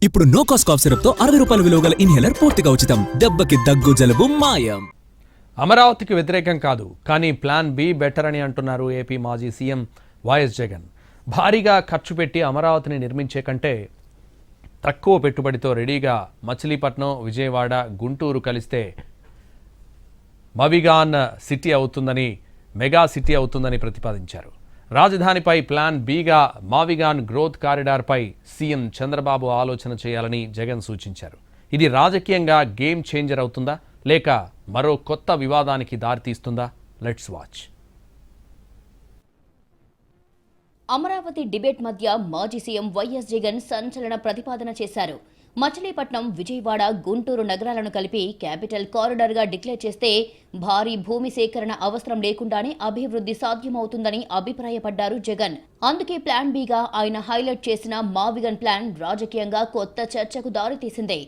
ఇప్పుడు no cost cough syrup తో 60 రూపాయల విలువ గల ఇన్హేలర్ పూర్తిగా ఉచితం. దెబ్బకి దగ్గు జలుబు మాయం. అమరావతికి వ్యతిరేకం కాదు, కానీ ప్లాన్ బి బెటర్ అని అంటున్నారు ఏపీ మాజీ సీఎం వైఎస్ జగన్. భారీగా ఖర్చు పెట్టి అమరావతిని నిర్మించే కంటే తక్కువ పెట్టుబడితో రెడీగా మచిలీపట్నం, విజయవాడ, గుంటూరు కలిస్తే మవిగాన్ సిటీ అవుతుందని, మెగా సిటీ అవుతుందని ప్రతిపాదించారు. రాజధానిపై ప్లాన్ బిగా మావిగాన్ గ్రోత్ కారిడార్పై సీఎం చంద్రబాబు ఆలోచన చేయాలని జగన్ సూచించారు. ఇది రాజకీయంగా గేమ్ చేంజర్ అవుతుందా, లేక మరో కొత్త వివాదానికి దారితీస్తుందా? Let's watch. అమరావతి డిబేట్ మధ్య మాజీ సీఎం వైఎస్ జగన్ సంచలన ప్రతిపాదన చేశారు. మచిలీపట్నం, విజయవాడ, గుంటూరు నగరాలను కలిపి క్యాపిటల్ కారిడార్గా డిక్లేర్ చేస్తే భారీ భూమి సేకరణ అవసరం లేకుండానే అభివృద్ధి సాధ్యమవుతుందని అభిప్రాయపడ్డారు జగన్. అందుకే ప్లాన్ బిగా ఆయన హైలైట్ చేసిన మావిగన్ ప్లాన్ రాజకీయంగా కొత్త చర్చకు దారితీసింది.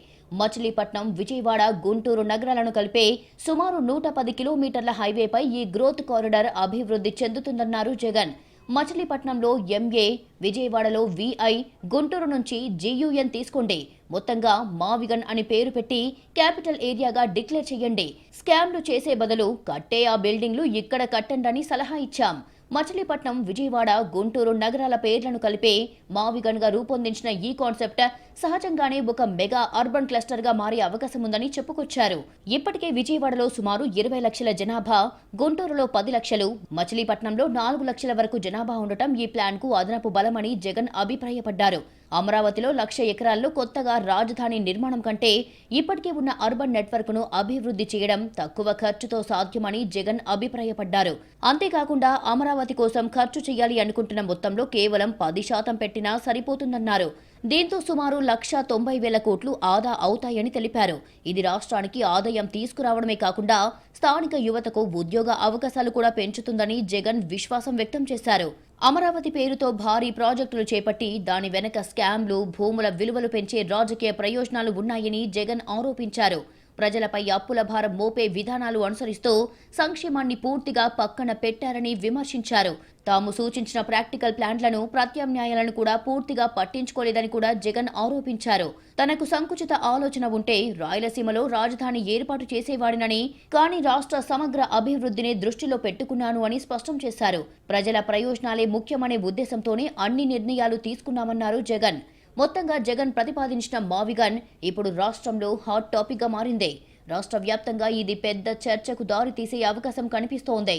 మచిలీపట్నం, విజయవాడ, గుంటూరు నగరాలను కలిపే సుమారు 110 కిలోమీటర్ల హైవేపై ఈ గ్రోత్ కారిడార్ అభివృద్ధి చెందుతుందన్నారు జగన్. మచిలీపట్నంలో ఎంఏ, విజయవాడలో విఐ, గుంటూరు నుంచి జియుఎన్ తీసుకోండి. మొత్తంగా మావిగన్ అని పేరు పెట్టి క్యాపిటల్ ఏరియాగా డిక్లేర్ చేయండి. స్కామ్లు చేసే బదులు కట్టే ఆ బిల్డింగ్లు ఇక్కడ కట్టండని సలహా ఇచ్చాం. మచిలీపట్నం, విజయవాడ, గుంటూరు నగరాల పేర్లను కలిపే మావిగన్ గా రూపొందించిన ఈ కాన్సెప్ట్ సహజంగానే ఒక మెగా అర్బన్ క్లస్టర్ గా మారే అవకాశం ఉందని చెప్పుకొచ్చారు. ఇప్పటికే విజయవాడలో సుమారు 20 లక్షల జనాభా, గుంటూరులో 10 లక్షలు, మచిలీపట్నంలో 4 లక్షల వరకు జనాభా ఉండటం ఈ ప్లాన్ కు అదనపు బలమని జగన్ అభిప్రాయపడ్డారు. అమరావతిలో 1,00,000 ఎకరాల్లో కొత్తగా రాజధాని నిర్మాణం కంటే ఇప్పటికే ఉన్న అర్బన్ నెట్వర్క్ ను అభివృద్ధి చేయడం తక్కువ ఖర్చుతో సాధ్యమని జగన్ అభిప్రాయపడ్డారు. అంతేకాకుండా అమరావతి కోసం ఖర్చు చేయాలి అనుకుంటున్న మొత్తంలో కేవలం 10% పెట్టినా సరిపోతుందన్నారు. దీంతో సుమారు 1,90,000 కోట్లు ఆదా అవుతాయని తెలిపారు. ఇది రాష్ట్రానికి ఆదాయం తీసుకురావడమే కాకుండా స్థానిక యువతకు ఉద్యోగ అవకాశాలు కూడా పెంచుతుందని జగన్ విశ్వాసం వ్యక్తం చేశారు. అమరావతి పేరుతో భారీ ప్రాజెక్టులు చేపట్టి దాని వెనక స్కామ్లు, భూముల విలువలు పెంచే రాజకీయ ప్రయోజనాలు ఉన్నాయని జగన్ ఆరోపించారు. ప్రజలపై అప్పుల భారం మోపే విధానాలు అనుసరిస్తూ సంక్షేమాన్ని పూర్తిగా పక్కన పెట్టారని విమర్శించారు. తాము సూచించిన ప్రాక్టికల్ ప్లాన్లను, ప్రత్యామ్నాయాలను కూడా పూర్తిగా పట్టించుకోలేదని కూడా జగన్ ఆరోపించారు. తనకు సంకుచిత ఆలోచన ఉంటే రాయలసీమలో రాజధాని ఏర్పాటు చేసేవాడినని, కానీ రాష్ట్ర సమగ్ర అభివృద్ధిని దృష్టిలో పెట్టుకున్నాను అని స్పష్టం చేశారు. ప్రజల ప్రయోజనాలే ముఖ్యమనే ఉద్దేశంతోనే అన్ని నిర్ణయాలు తీసుకున్నామన్నారు జగన్. మొత్తంగా జగన్ ప్రతిపాదించిన మావిగన్ ఇప్పుడు రాష్ట్రంలో హాట్ టాపిక్ గా మారింది. రాష్ట్ర వ్యాప్తంగా ఇది పెద్ద చర్చకు దారి తీసే అవకాశం కనిపిస్తోంది.